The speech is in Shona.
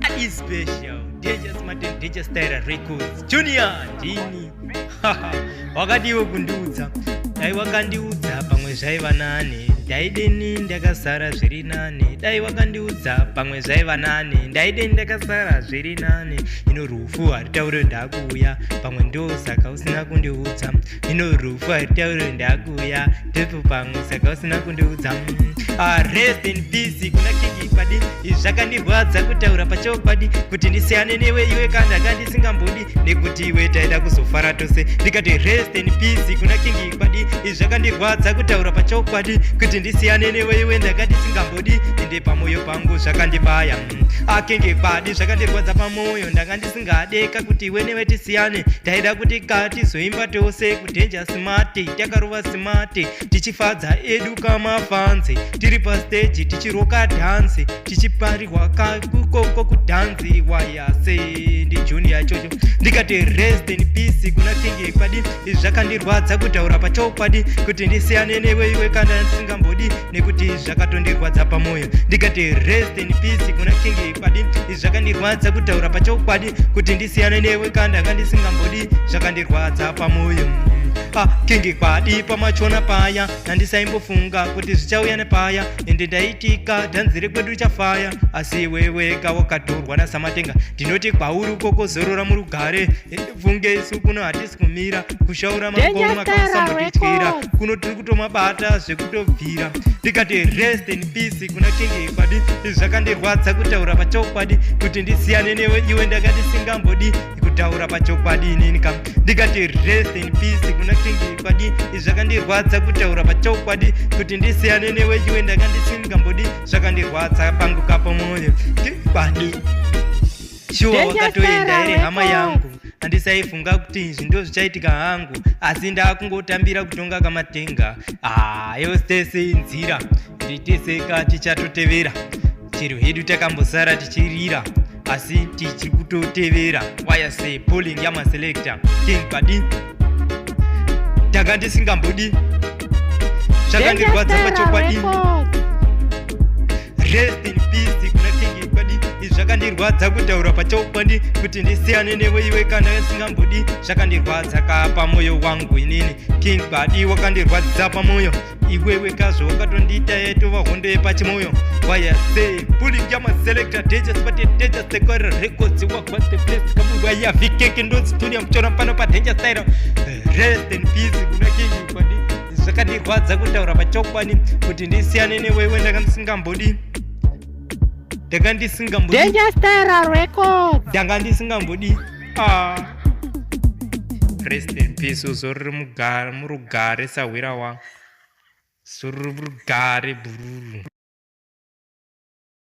Adi special Dangerous Martin Dangerous Style Records Junior Dini wakadiwo kundiudza dai wakandiudza pamwe zvaiva nane ndaideni ndakasara zviri nane dai wakandiudza pamwe zvaiva nane ndaideni ndakasara zviri nane ino rufu haritaure ndakuuya pamwe ndo saka usina kundiudza ino rufu haritaure ndakuuya tepo pamwe saka usina kundiudza rest in peace kuna King Padi zvakandirwadza kutaura pachokwadi kuti ndisiyane newe iwe kana ndisingambodi nekuti iwe taida kuzofara tose ndikati rest in peace kuna King Padi zvakandirwadza kutaura pachokwadi kuti ndisiyane newe iwe ndisingambodi ende pamoyo pangu zvakandibaya King Padi zvakandirwadza pamoyo ndisingadeka kuti iwe newe tisiyane taida kuti tizoimba tose kuDanger Smart takarova smart tichifadza edu kamafanzi tiri pastage tichiroka dance tichiparirwa kukoko kudhanzi wayase ndi Junior chocho ndikati rest in peace kuna King Padi zvakandirwadza kutaura pachokwadi kuti ndisiyane newe iwe kana ndisingambodi nekuti zvakatondirwadza pamoyo ndikati rest in peace kuna King Padi zvakandirwadza kutaura pachokwadi kuti ndisiyane newe kana ndisingambodi zvakandirwadza pamoyo King Padi pamachona paya nandisaimbofunga kuti zvichauya nepaya ende ndaitika dhanzi rekwedu chafaya asi wewe wakadhurwa nasamatenga ndinoti kwauri ukokozorora murugare funge isu kuno hatisi kumira kushaura magoma akasambotityira kuno tiri kutomabata zvekutobvira ndikati rest in peace kuna King Padi zvakandirwadza kutaura pachokwadi kuti ndisiyane newe iwe ndisingambodi kutaura pachokwadi inini kam ndikati rest in peace kuna King Padi zvakandirwadza kutaura pachokwadi kuti ndisiyane newe iwe ndisingambodi zvakandirwadza pangu kapo moyo King Padi shuwa wakatoenda ere hama yangu handisaifunga kuti izvi ndo zvichaitika hangu asi ndakungotambira kutonga kamatenga yostese nzira nditeseka tichatotevera chero hedu takambosara tichirira asi tichiri kutotevera wayase polling yamaselector King Padi ndanga ndisingambodi zvakandirwadza pachokwadi rest in peace kuna King Padi zvakandirwadza kutaura pachokwadi kuti ndisiyane newe iwe kana ndisingambodi zvakandirwadza pamoyo wangu inini King Padi wakandirwadza pamoyo iwewe kazvo wakatondiita yetova hondo yepachimoyo wayase pulling yamaselector Dangerous Style Records wagwate place kaburwa yavikeke ndozitunia mchora pano paDanger Style rest in peace kuna King Padi zvakandirwadza kutaura pachokwadi kuti ndisiyane newe iwe ndisingambodi Danger Style Records ndanga ndisingambodi rest in peace uzoriri murugare sawira wa surugare bururu